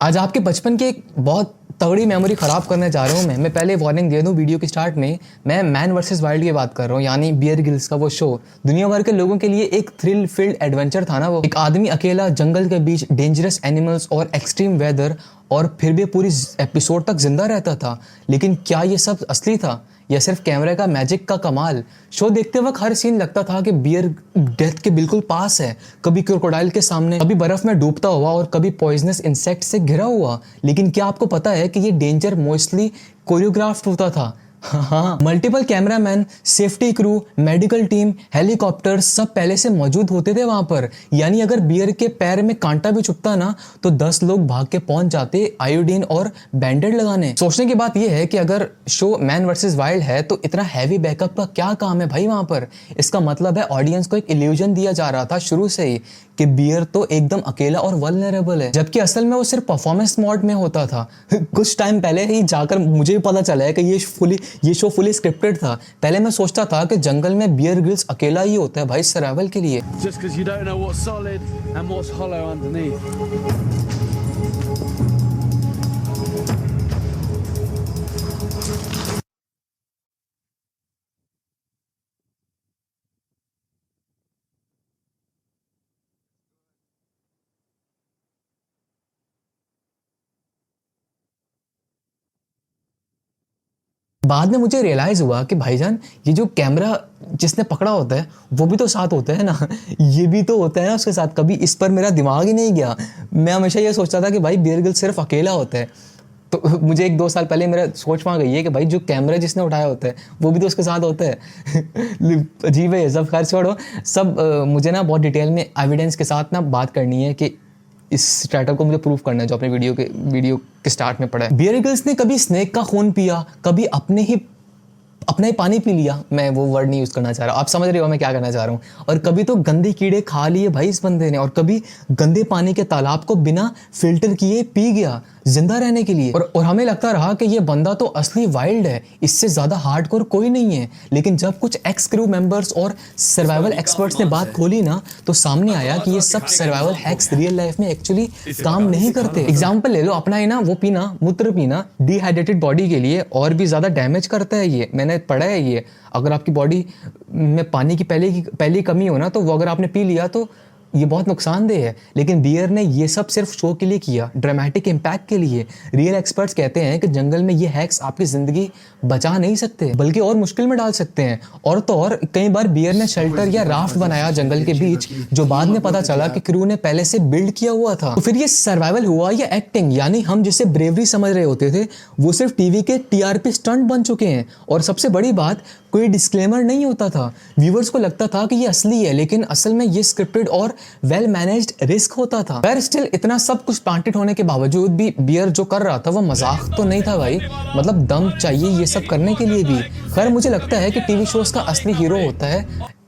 आज आपके बचपन की एक बहुत तगड़ी मेमोरी ख़राब करने जा रहा हूँ मैं पहले वार्निंग दे दूँ वीडियो के स्टार्ट में। मैं मैन वर्सेस वाइल्ड की बात कर रहा हूँ, यानी बियर ग्रिल्स का वो शो। दुनिया भर के लोगों के लिए एक थ्रिल फिल्ड एडवेंचर था ना वो। एक आदमी अकेला जंगल के बीच डेंजरस एनिमल्स और एक्सट्रीम वेदर, और फिर भी पूरी एपिसोड तक जिंदा रहता था। लेकिन क्या ये सब असली था या सिर्फ कैमरे का मैजिक का कमाल? शो देखते वक्त हर सीन लगता था कि बियर डेथ के बिल्कुल पास है, कभी क्रोकोडाइल के सामने, कभी बर्फ में डूबता हुआ और कभी पॉइजनस इंसेक्ट से घिरा हुआ। लेकिन क्या आपको पता है कि ये डेंजर मोस्टली कोरियोग्राफ्ड होता था? हाँ, multiple cameraman, safety crew, medical team, helicopter सब पहले से मौजूद होते थे वहां पर। यानी अगर बियर के पैर में कांटा भी चुभता ना तो 10 लोग भाग के पहुंच जाते आयोडीन और बैंडेड लगाने। सोचने की बात यह है कि अगर शो मैन वर्सेस वाइल्ड है तो इतना हैवी बैकअप का क्या काम है भाई वहां पर? इसका मतलब है ऑडियंस को एक इल्यूजन दिया जा रहा था शुरू से ही कि बियर तो एकदम अकेला और वल्नरेबल है, जबकि असल में वो सिर्फ परफॉर्मेंस मोड में होता था। कुछ टाइम पहले ही जाकर मुझे भी पता चला है कि ये शो फुली स्क्रिप्टेड था। पहले मैं सोचता था कि जंगल में बियर ग्रिल्स अकेला ही होता है भाई सर्वाइवल के लिए। Just 'cause you don't know what's solid and what's hollow underneath. बाद में मुझे रियलाइज हुआ कि भाईजान ये जो कैमरा जिसने पकड़ा होता है वो भी तो साथ होता है ना। ये भी तो होता है ना उसके साथ। कभी इस पर मेरा दिमाग ही नहीं गया। मैं हमेशा ये सोचता था कि भाई बियर ग्रिल्स सिर्फ अकेला होता है। तो मुझे 1-2 साल पहले मेरा सोच वहाँ गई है कि भाई जो कैमरा जिसने उठाया होता है वो भी तो उसके साथ होता है। अजीब है ये सब। खैर छोड़ो सब। मुझे ना बहुत डिटेल में एविडेंस के साथ ना बात करनी है कि इस स्टार्टअप को मुझे प्रूव करना है जो अपने वीडियो के स्टार्ट में पड़ा है। बियर ग्रिल्स ने कभी स्नेक का खून पिया, कभी अपना ही पानी पी लिया। मैं वो वर्ड नहीं यूज़ करना चाह रहा, आप समझ रहे हो मैं क्या करना चाह रहा हूँ। और कभी तो गंदे कीड़े खा लिए भाई इस बंदे ने, और कभी गंदे पानी के तालाब को बिना फिल्टर किए पी गया जिंदा रहने के लिए। और हमें लगता रहा कि ये बंदा तो असली वाइल्ड है, इससे ज़्यादा हार्डकोर कोई नहीं है। लेकिन जब कुछ एक्स क्रू मेंबर्स और सर्वाइवल एक्सपर्ट्स ने बात खोली ना तो सामने आया कि ये सब सर्वाइवल हैक्स रियल लाइफ में एक्चुअली काम नहीं करते। एग्जाम्पल ले लो अपना ही ना, वो पीना, मूत्र पीना डिहाइड्रेटेड बॉडी के लिए और भी ज़्यादा डैमेज करता है। ये मैंने पढ़ा है। ये अगर आपकी बॉडी में पानी की पहली कमी हो ना तो वो अगर आपने पी लिया तो ये बहुत नुकसानदेह है। लेकिन बियर ने ये सब सिर्फ शो के लिए किया, ड्रामेटिक इम्पैक्ट के लिए। रियल एक्सपर्ट्स कहते हैं कि जंगल में ये हैक्स आपकी जिंदगी बचा नहीं सकते बल्कि और मुश्किल में डाल सकते हैं। और तो और कई बार बियर ने शेल्टर या राफ्ट बनाया जंगल के बीच, जो बाद में पता चला कि क्रू ने पहले से बिल्ड किया हुआ था। तो फिर ये सर्वाइवल हुआ या एक्टिंग? यानी हम जिसे ब्रेवरी समझ रहे होते थे वो सिर्फ टीवी के टीआरपी स्टंट बन चुके हैं। और सबसे बड़ी बात, कोई डिस्क्लेमर नहीं होता था। व्यूवर्स को लगता था कि ये असली है, लेकिन असल में ये स्क्रिप्टेड और वेल मैनेज्ड रिस्क होता था। पर स्टिल इतना सब कुछ प्लांटेड होने के बावजूद भी बियर जो कर रहा था वो मजाक तो नहीं था भाई। मतलब दम चाहिए ये सब करने के लिए भी। खैर मुझे लगता है कि टीवी शोज का असली हीरो होता है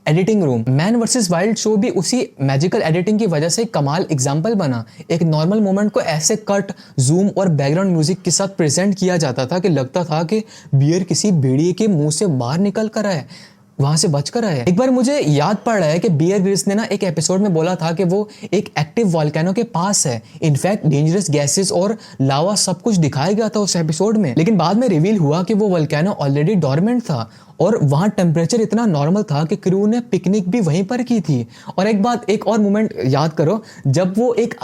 editing room. Man versus wild show भी उसी मैजिकल एडिटिंग की वजह से कमाल एग्जाम्पल बना। एक नॉर्मल मोमेंट को ऐसे कट, जूम और बैकग्राउंड म्यूजिक के साथ प्रेजेंट किया जाता था कि लगता था कि बियर किसी भेड़िए के मुंह से बाहर निकल कर आए, वहां से बच कर आया। एक बार मुझे याद पड़ रहा है कि बियर ग्रिल्स ने ना एक एपिसोड में बोला था कि वो एक एक्टिव वॉल्केनो के पास है। इनफैक्ट डेंजरस गैसेस और लावा सब कुछ दिखाया गया था उस एपिसोड में। लेकिन बाद में रिवील हुआ कि वो वॉल्केनो ऑलरेडी डोरमेंट था और वहां टेम्परेचर इतना नॉर्मल था कि क्रू ने पिकनिक भी वहीं पर की थी। और एक और मोमेंट याद करो, जब वो एक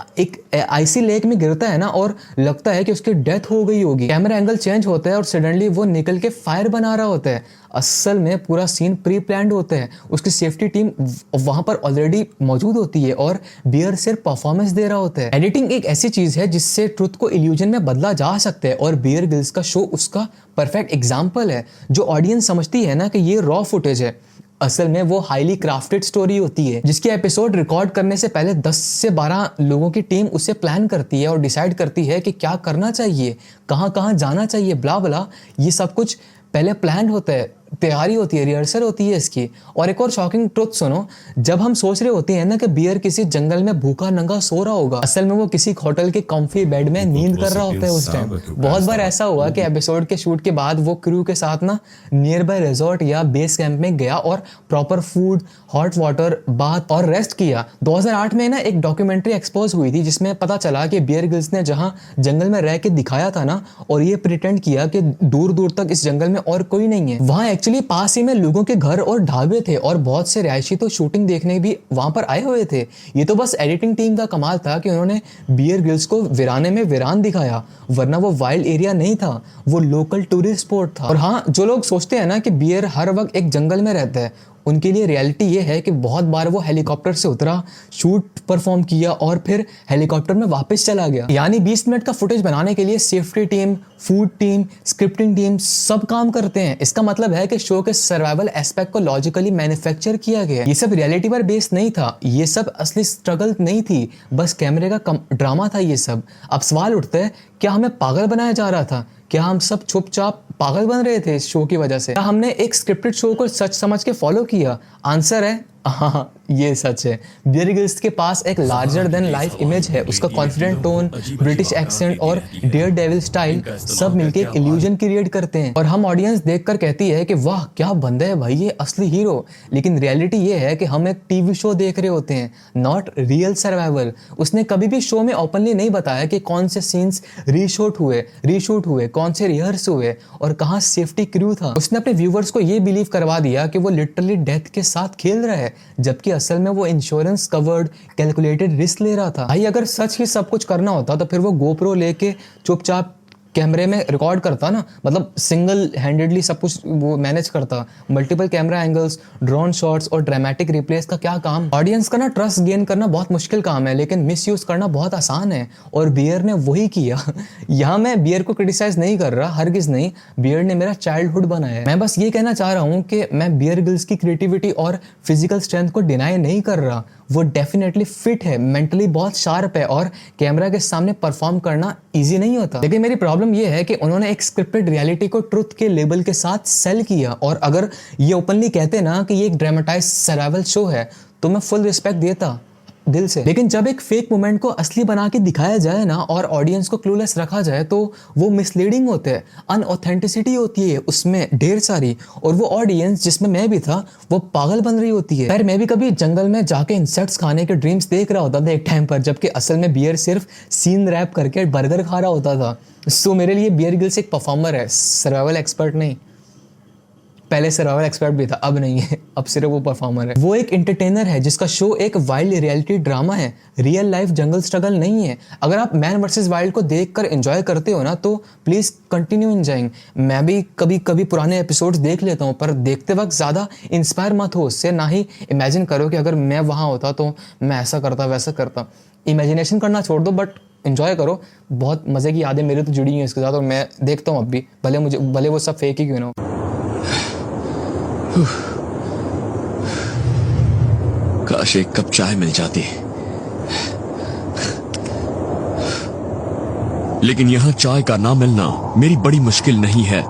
आइसी लेक में गिरता है ना और लगता है कि उसकी डेथ हो गई होगी, कैमरा एंगल चेंज होता है और सडनली वो निकल के फायर बना रहा होता है। असल में पूरा सीन प्री प्लान्ड होता है। उसकी सेफ्टी टीम वहां पर ऑलरेडी मौजूद होती है और बियर सिर्फ परफॉर्मेंस दे रहा होता है। एडिटिंग एक ऐसी चीज है जिससे ट्रुथ को इल्यूजन में बदला जा सकता है, और बियर ग्रिल्स का शो उसका परफेक्ट एग्जाम्पल है। जो ऑडियंस समझती है ना कि ये रॉ फुटेज है, असल में वो हाईली क्राफ्टेड स्टोरी होती है जिसकी एपिसोड रिकॉर्ड करने से पहले 10 से 12 लोगों की टीम उसे प्लान करती है और डिसाइड करती है कि क्या करना चाहिए, कहाँ कहाँ जाना चाहिए, ब्ला ब्ला। ये सब कुछ पहले प्लान होता है तैयारी होती है, रिहर्सल होती है इसकी। और एक और शॉकिंग ट्रुथ सुनो, जब हम सोच रहे होते हैं ना कि बियर किसी जंगल में भूखा नंगा सो रहा होगा, असल में वो किसी होटल के कम्फी बेड में नींद कर रहा होता है उस टाइम। बहुत बार ऐसा हुआ कि एपिसोड के शूट के बाद वो क्रू के साथ ना नियर बाय रिजॉर्ट या बेस कैंप में गया और proper food, hot water, bath और रेस्ट किया। 2008 में ना एक डॉक्यूमेंट्री एक्सपोज हुई थी जिसमें पता चला कि बियर ग्रिल्स ने जहां जंगल में रह के दिखाया था ना, और ये प्रिटेंड किया कि दूर दूर तक इस जंगल में और कोई नहीं है, वहां एक्चुअली पास ही में लोगों के घर और ढाबे थे और बहुत से रिहायशी तो शूटिंग देखने भी वहां पर आए हुए थे। ये तो बस एडिटिंग टीम का कमाल था कि उन्होंने बियर ग्रिल्स को वीराने में वीरान दिखाया, वरना वो वाइल्ड एरिया नहीं था, वो लोकल टूरिस्ट स्पॉट था। और हाँ, जो लोग सोचते हैं ना कि बियर हर वक्त एक जंगल में रहता है, उनके लिए रियलिटी ये है कि बहुत बार वो हेलीकॉप्टर से उतरा, शूट परफॉर्म किया और फिर हेलीकॉप्टर में वापस चला गया। यानी 20 मिनट का फुटेज बनाने के लिए safety team, food team, scripting team सब काम करते हैं। इसका मतलब है कि शो के सर्वाइवल एस्पेक्ट को लॉजिकली मैन्युफैक्चर किया गया। ये सब रियलिटी पर बेस्ड नहीं था, ये सब असली स्ट्रगल नहीं थी, बस कैमरे का ड्रामा था ये सब। अब सवाल उठता है, क्या हमें पागल बनाया जा रहा था? क्या हम सब चुपचाप पागल बन रहे थे इस शो की वजह से? क्या हमने एक स्क्रिप्टेड शो को सच समझ के फॉलो किया? आंसर है हाँ, ये सच है। बियर ग्रिल्स के पास एक लार्जर देन लाइफ इमेज है। उसका कॉन्फिडेंट टोन, ब्रिटिश एक्सेंट और डेयर डेविल स्टाइल सब मिलके एक इल्यूजन क्रिएट करते हैं और हम ऑडियंस देखकर कहती है कि वाह क्या बंदा है भाई, ये असली हीरो। लेकिन रियलिटी ये है कि हम एक टीवी शो देख रहे होते हैं, नॉट रियल सर्वाइवल। उसने कभी भी शो में ओपनली नहीं बताया कि कौन से सीन्स रीशूट हुए, कौन से रिहर्स हुए और कहाँ सेफ्टी क्रू था। उसने अपने व्यूवर्स को ये बिलीव करवा दिया कि वो लिटरली डेथ के साथ खेल रहा है, जबकि असल में वो इंश्योरेंस कवर्ड कैलकुलेटेड रिस्क ले रहा था। भाई अगर सच ही सब कुछ करना होता तो फिर वो गोप्रो लेके चुपचाप कैमरे में रिकॉर्ड करता ना, मतलब सिंगल हैंडेडली सब कुछ वो मैनेज करता। Multiple camera angles, drone shots और ड्रामेटिक रिप्लेस का क्या काम। ऑडियंस का ना ट्रस्ट गेन करना बहुत मुश्किल काम है, लेकिन मिसयूज करना बहुत आसान है और बियर ने वही किया। यहाँ मैं बियर को क्रिटिसाइज नहीं कर रहा, हरगिज नहीं। बियर ने मेरा चाइल्डहुड बनाया है। मैं बस ये कहना चाह रहा हूँ कि मैं बियर ग्रिल्स की क्रिएटिविटी और फिजिकल स्ट्रेंथ को डिनाई नहीं कर रहा। वो डेफिनेटली फिट है, मेंटली बहुत शार्प है और कैमरा के सामने परफॉर्म करना इजी नहीं होता। लेकिन मेरी प्रॉब्लम ये है कि उन्होंने एक स्क्रिप्टेड रियलिटी को ट्रुथ के लेबल के साथ सेल किया। और अगर ये ओपनली कहते ना कि ये एक ड्रामेटाइज सर्वाइवल शो है तो मैं फुल रिस्पेक्ट देता दिल से। लेकिन जब एक फेक मोमेंट को असली बना के दिखाया जाए ना और ऑडियंस को क्लूलेस रखा जाए तो वो मिसलीडिंग होते हैं। अनऑथेंटिसिटी होती है उसमें ढेर सारी, और वो ऑडियंस जिसमें मैं भी था वो पागल बन रही होती है। खैर मैं भी कभी जंगल में जाके इंसेक्ट्स खाने के ड्रीम्स देख रहा होता था एक टाइम पर, जबकि असल में बियर सिर्फ सीन रैप करके बर्गर खा रहा होता था। सो मेरे लिए बियर ग्रिल्स एक परफॉर्मर है, सर्वाइवल एक्सपर्ट नहीं। पहले सर्वाइवल एक्सपर्ट भी था, अब नहीं है, अब सिर्फ वो परफॉर्मर है। वो एक एंटरटेनर है जिसका शो एक वाइल्ड रियलिटी ड्रामा है, रियल लाइफ जंगल स्ट्रगल नहीं है। अगर आप मैन वर्सेस वाइल्ड को देखकर एंजॉय करते हो ना तो प्लीज कंटिन्यू एंजॉयिंग। मैं भी कभी कभी पुराने एपिसोड्स देख लेता हूँ, पर देखते वक्त ज़्यादा इंस्पायर मत हो उससे। ना ही इमेजिन करो कि अगर मैं वहाँ होता तो मैं ऐसा करता वैसा करता। इमेजिनेशन करना छोड़ दो, बट एंजॉय करो। बहुत मज़े की यादें मेरी तो जुड़ी हैं इसके साथ और मैं देखता हूँ अब भी, भले वो सब फेक ही क्यों ना हो। काश एक कप चाय मिल जाती, लेकिन यहाँ चाय का ना मिलना मेरी बड़ी मुश्किल नहीं है।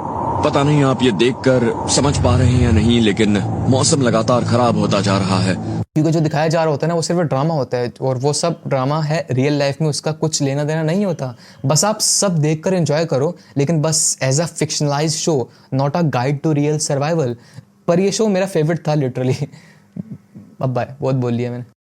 पता नहीं आप ये देखकर समझ पा रहे हैं या नहीं, लेकिन मौसम लगातार खराब होता जा रहा है। क्योंकि जो दिखाया जा रहा होता है ना वो सिर्फ ड्रामा होता है, और वो सब ड्रामा है, रियल लाइफ में उसका कुछ लेना देना नहीं होता। बस आप सब देखकर एंजॉय करो, लेकिन बस as a fictionalise show, not a guide to real survival. पर ये शो मेरा फेवरेट था लिटरली। अब बाय, बहुत बोल लिया मैंने।